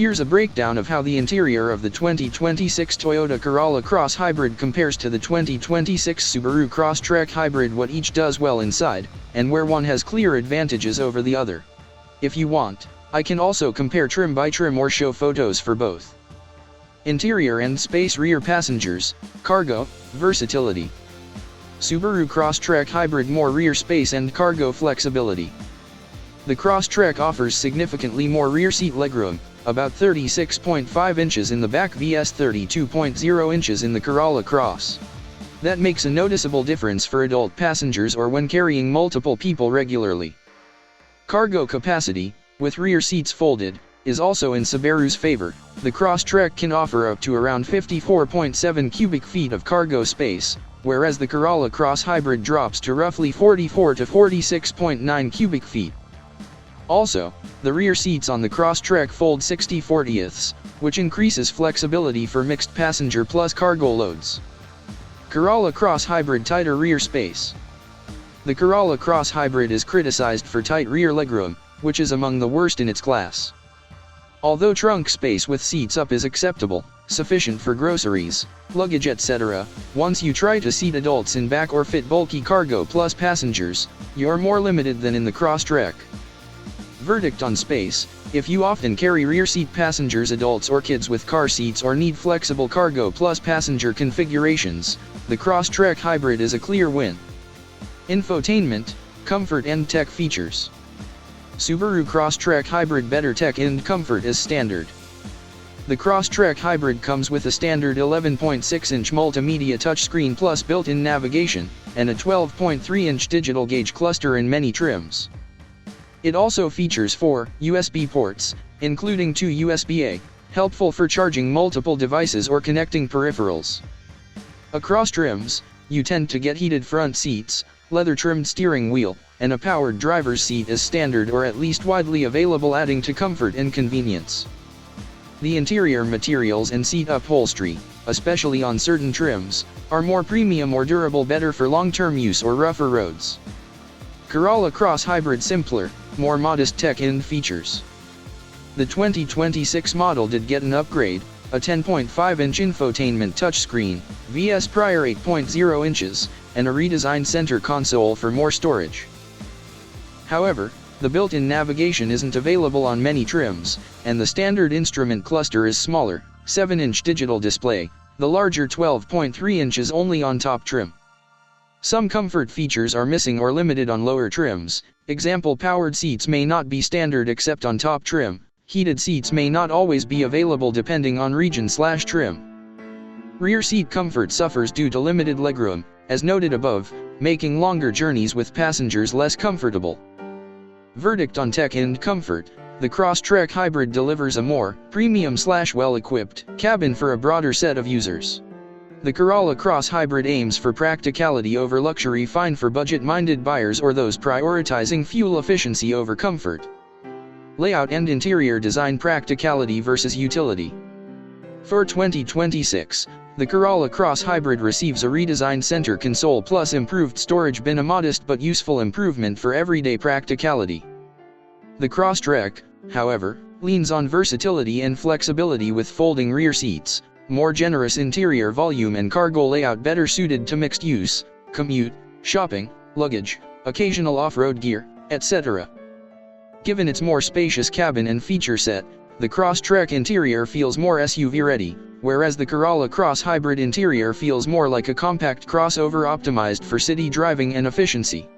Here's a breakdown of how the interior of the 2026 Toyota Corolla-Cross-Hybrid compares to the 2026 Subaru-Crosstrek-Hybrid, what each does well inside, and where one has clear advantages over the other. If you want, I can also compare trim by trim or show photos for both. Interior and space. Rear passengers, cargo, versatility. Subaru Crosstrek-Hybrid, more rear space and cargo flexibility. The Crosstrek offers significantly more rear seat legroom, about 36.5 inches in the back vs 32.0 inches in the Corolla Cross. That makes a noticeable difference for adult passengers or when carrying multiple people regularly. Cargo capacity, with rear seats folded, is also in Subaru's favor. The Crosstrek can offer up to around 54.7 cubic feet of cargo space, whereas the Corolla Cross-Hybrid drops to roughly 44 to 46.9 cubic feet. Also, the rear seats on the Crosstrek fold 60/40ths, which increases flexibility for mixed passenger plus cargo loads. Corolla Cross-Hybrid, tighter rear space. The Corolla Cross-Hybrid is criticized for tight rear legroom, which is among the worst in its class. Although trunk space with seats up is acceptable, sufficient for groceries, luggage etc., once you try to seat adults in back or fit bulky cargo plus passengers, you're more limited than in the Crosstrek. Verdict on space: if you often carry rear seat passengers, adults or kids with car seats, or need flexible cargo plus passenger configurations, the Crosstrek-Hybrid is a clear win. Infotainment, comfort and tech features. Subaru Crosstrek-Hybrid, better tech and comfort as standard. The Crosstrek-Hybrid comes with a standard 11.6-inch multimedia touchscreen plus built-in navigation, and a 12.3-inch digital gauge cluster in many trims. It also features 4 USB ports, including 2 USB-A, helpful for charging multiple devices or connecting peripherals. Across trims, you tend to get heated front seats, leather-trimmed steering wheel, and a powered driver's seat as standard or at least widely available, adding to comfort and convenience. The interior materials and seat upholstery, especially on certain trims, are more premium or durable, better for long-term use or rougher roads. Corolla Cross-Hybrid, simpler, more modest tech and features. The 2026 model did get an upgrade, a 10.5-inch infotainment touchscreen, vs prior 8.0 inches, and a redesigned center console for more storage. However, the built-in navigation isn't available on many trims, and the standard instrument cluster is smaller, 7-inch digital display, the larger 12.3 inches only on top trim. Some comfort features are missing or limited on lower trims, example, powered seats may not be standard except on top trim, heated seats may not always be available depending on region/trim. Rear seat comfort suffers due to limited legroom, as noted above, making longer journeys with passengers less comfortable. Verdict on tech and comfort: the Crosstrek-Hybrid delivers a more premium/well-equipped cabin for a broader set of users. The Corolla Cross-Hybrid aims for practicality over luxury, fine for budget-minded buyers or those prioritizing fuel efficiency over comfort. Layout and interior design: practicality versus utility. For 2026, the Corolla Cross-Hybrid receives a redesigned center console plus improved storage bin, a modest but useful improvement for everyday practicality. The Crosstrek, however, leans on versatility and flexibility with folding rear seats, more generous interior volume and cargo layout better suited to mixed use, commute, shopping, luggage, occasional off-road gear, etc. Given its more spacious cabin and feature set, the Crosstrek interior feels more SUV-ready, whereas the Corolla Cross-Hybrid interior feels more like a compact crossover optimized for city driving and efficiency.